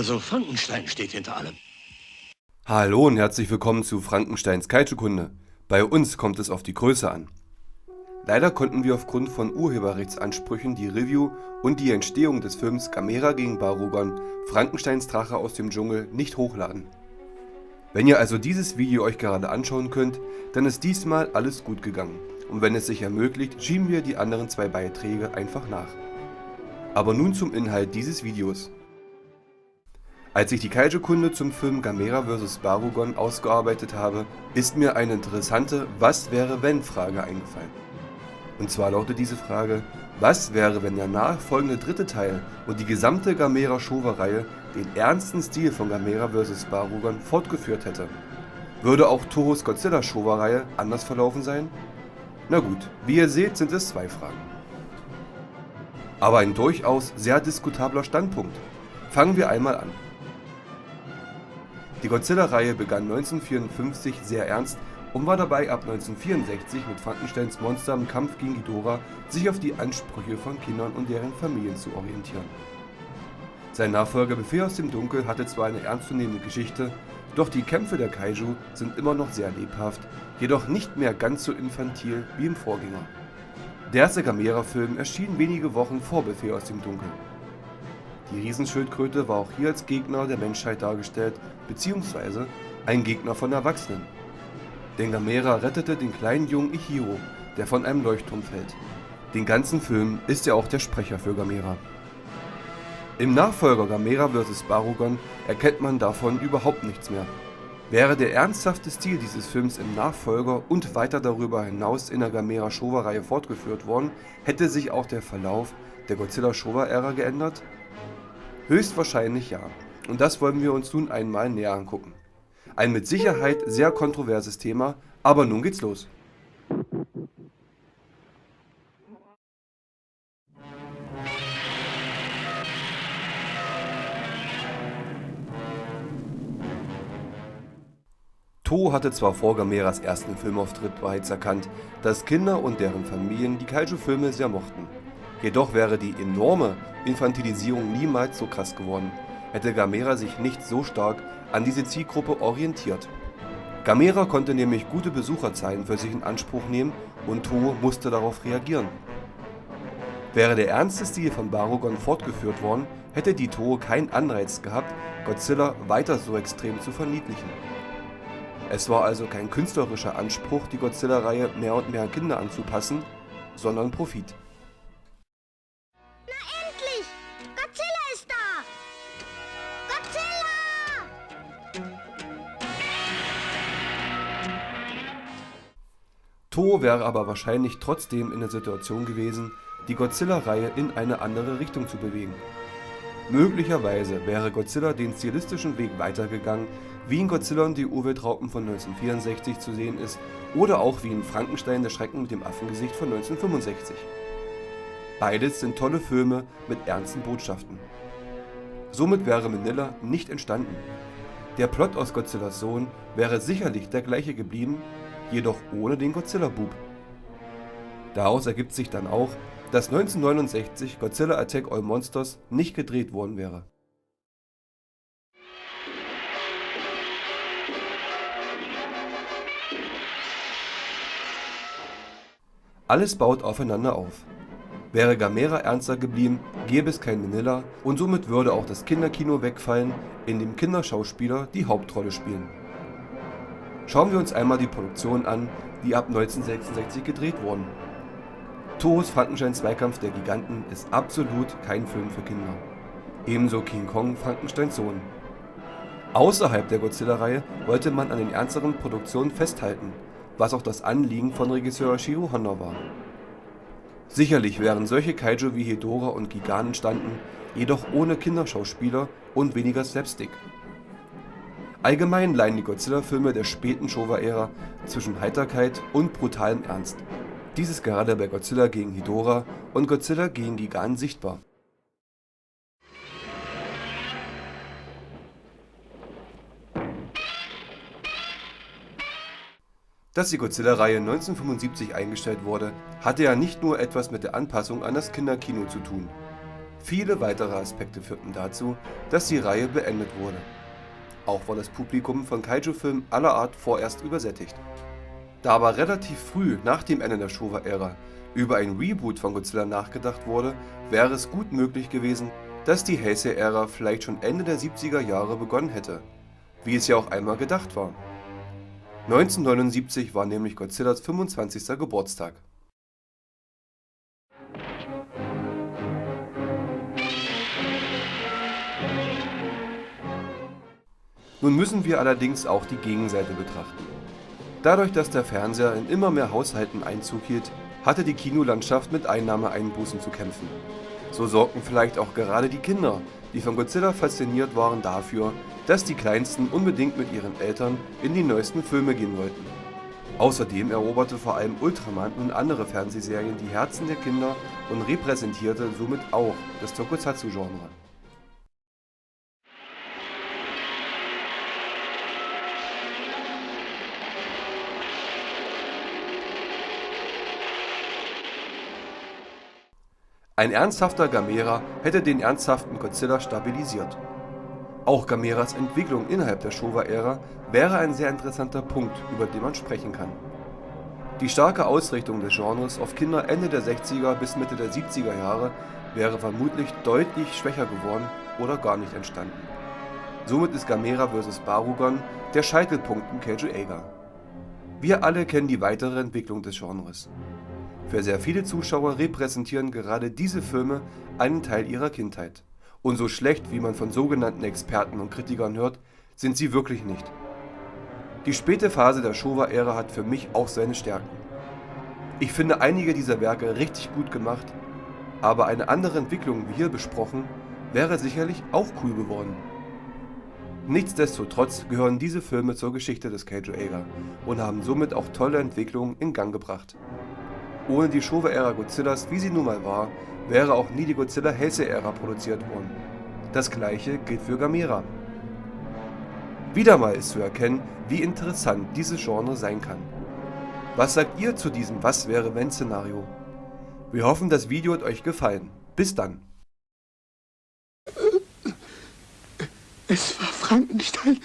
Also Frankenstein steht hinter allem. Hallo und herzlich willkommen zu Frankensteins Kaiju-Kunde. Bei uns kommt es auf die Größe an. Leider konnten wir aufgrund von Urheberrechtsansprüchen die Review und die Entstehung des Films Gamera gegen Barugon, Frankensteins Drache aus dem Dschungel, nicht hochladen. Wenn ihr also dieses Video euch gerade anschauen könnt, dann ist diesmal alles gut gegangen. Und wenn es sich ermöglicht, schieben wir die anderen zwei Beiträge einfach nach. Aber nun zum Inhalt dieses Videos. Als ich die Kaiju-Kunde zum Film Gamera vs. Barugon ausgearbeitet habe, ist mir eine interessante Was-wäre-wenn-Frage eingefallen. Und zwar lautet diese Frage: Was wäre, wenn der nachfolgende dritte Teil und die gesamte Gamera-Showa-Reihe den ernsten Stil von Gamera vs. Barugon fortgeführt hätte? Würde auch Tohos Godzilla-Showa-Reihe anders verlaufen sein? Na gut, wie ihr seht, sind es zwei Fragen. Aber ein durchaus sehr diskutabler Standpunkt. Fangen wir einmal an. Die Godzilla-Reihe begann 1954 sehr ernst und war dabei ab 1964 mit Frankensteins Monster im Kampf gegen Ghidorah sich auf die Ansprüche von Kindern und deren Familien zu orientieren. Sein Nachfolger Befehl aus dem Dunkel hatte zwar eine ernstzunehmende Geschichte, doch die Kämpfe der Kaiju sind immer noch sehr lebhaft, jedoch nicht mehr ganz so infantil wie im Vorgänger. Der erste Gamera-Film erschien wenige Wochen vor Befehl aus dem Dunkel. Die Riesenschildkröte war auch hier als Gegner der Menschheit dargestellt, beziehungsweise ein Gegner von Erwachsenen. Denn Gamera rettete den kleinen Jungen Ichiro, der von einem Leuchtturm fällt. Den ganzen Film ist er auch der Sprecher für Gamera. Im Nachfolger Gamera vs. Barugon erkennt man davon überhaupt nichts mehr. Wäre der ernsthafte Stil dieses Films im Nachfolger und weiter darüber hinaus in der Gamera-Showa-Reihe fortgeführt worden, hätte sich auch der Verlauf der Godzilla-Showa-Ära geändert? Höchstwahrscheinlich ja, und das wollen wir uns nun einmal näher angucken. Ein mit Sicherheit sehr kontroverses Thema, aber nun geht's los. Toho hatte zwar vor Gameras ersten Filmauftritt bereits erkannt, dass Kinder und deren Familien die Kaiju-Filme sehr mochten. Jedoch wäre die enorme Infantilisierung niemals so krass geworden, hätte Gamera sich nicht so stark an diese Zielgruppe orientiert. Gamera konnte nämlich gute Besucherzahlen für sich in Anspruch nehmen und Toho musste darauf reagieren. Wäre der ernste Stil von Barugon fortgeführt worden, hätte die Toho keinen Anreiz gehabt, Godzilla weiter so extrem zu verniedlichen. Es war also kein künstlerischer Anspruch, die Godzilla-Reihe mehr und mehr an Kinder anzupassen, sondern Profit. Endlich! Godzilla ist da! Godzilla! Toho wäre aber wahrscheinlich trotzdem in der Situation gewesen, die Godzilla-Reihe in eine andere Richtung zu bewegen. Möglicherweise wäre Godzilla den stilistischen Weg weitergegangen, wie in Godzilla und die Urweltraupen von 1964 zu sehen ist, oder auch wie in Frankenstein der Schrecken mit dem Affengesicht von 1965. Beides sind tolle Filme mit ernsten Botschaften. Somit wäre Minilla nicht entstanden. Der Plot aus Godzillas Sohn wäre sicherlich der gleiche geblieben, jedoch ohne den Godzilla-Bub. Daraus ergibt sich dann auch, dass 1969 Godzilla Attack All Monsters nicht gedreht worden wäre. Alles baut aufeinander auf. Wäre Gamera ernster geblieben, gäbe es kein Minilla und somit würde auch das Kinderkino wegfallen, in dem Kinderschauspieler die Hauptrolle spielen. Schauen wir uns einmal die Produktionen an, die ab 1966 gedreht wurden. Tohos Frankenstein Zweikampf der Giganten ist absolut kein Film für Kinder. Ebenso King Kong Frankensteins Sohn. Außerhalb der Godzilla-Reihe wollte man an den ernsteren Produktionen festhalten, was auch das Anliegen von Regisseur Ishiro Honda war. Sicherlich wären solche Kaiju wie Hedorah und Gigan entstanden, jedoch ohne Kinderschauspieler und weniger Slapstick. Allgemein leiden die Godzilla-Filme der späten Showa-Ära zwischen Heiterkeit und brutalem Ernst. Dies ist gerade bei Godzilla gegen Hedorah und Godzilla gegen Gigan sichtbar. Dass die Godzilla-Reihe 1975 eingestellt wurde, hatte ja nicht nur etwas mit der Anpassung an das Kinderkino zu tun. Viele weitere Aspekte führten dazu, dass die Reihe beendet wurde. Auch war das Publikum von Kaiju-Filmen aller Art vorerst übersättigt. Da aber relativ früh nach dem Ende der Showa-Ära über ein Reboot von Godzilla nachgedacht wurde, wäre es gut möglich gewesen, dass die Heisei-Ära vielleicht schon Ende der 70er Jahre begonnen hätte, wie es ja auch einmal gedacht war. 1979 war nämlich Godzillas 25. Geburtstag. Nun müssen wir allerdings auch die Gegenseite betrachten. Dadurch, dass der Fernseher in immer mehr Haushalten Einzug hielt, hatte die Kinolandschaft mit Einnahmeeinbußen zu kämpfen. So sorgten vielleicht auch gerade die Kinder, die von Godzilla fasziniert waren, dafür, dass die Kleinsten unbedingt mit ihren Eltern in die neuesten Filme gehen wollten. Außerdem eroberte vor allem Ultraman und andere Fernsehserien die Herzen der Kinder und repräsentierte somit auch das Tokusatsu-Genre. Ein ernsthafter Gamera hätte den ernsthaften Godzilla stabilisiert. Auch Gameras Entwicklung innerhalb der Showa-Ära wäre ein sehr interessanter Punkt, über den man sprechen kann. Die starke Ausrichtung des Genres auf Kinder Ende der 60er bis Mitte der 70er Jahre wäre vermutlich deutlich schwächer geworden oder gar nicht entstanden. Somit ist Gamera vs. Barugon der Scheitelpunkt im Kaiju-Eiga. Wir alle kennen die weitere Entwicklung des Genres. Für sehr viele Zuschauer repräsentieren gerade diese Filme einen Teil ihrer Kindheit. Und so schlecht, wie man von sogenannten Experten und Kritikern hört, sind sie wirklich nicht. Die späte Phase der Showa-Ära hat für mich auch seine Stärken. Ich finde einige dieser Werke richtig gut gemacht, aber eine andere Entwicklung wie hier besprochen, wäre sicherlich auch cool geworden. Nichtsdestotrotz gehören diese Filme zur Geschichte des Kaiju-Eiga und haben somit auch tolle Entwicklungen in Gang gebracht. Ohne die Showa-Ära Godzillas, wie sie nun mal war, wäre auch nie die Godzilla-Heisei-Ära produziert worden. Das gleiche gilt für Gamera. Wieder mal ist zu erkennen, wie interessant dieses Genre sein kann. Was sagt ihr zu diesem Was-wäre-wenn-Szenario? Wir hoffen, das Video hat euch gefallen. Bis dann! Es war Frankenstein.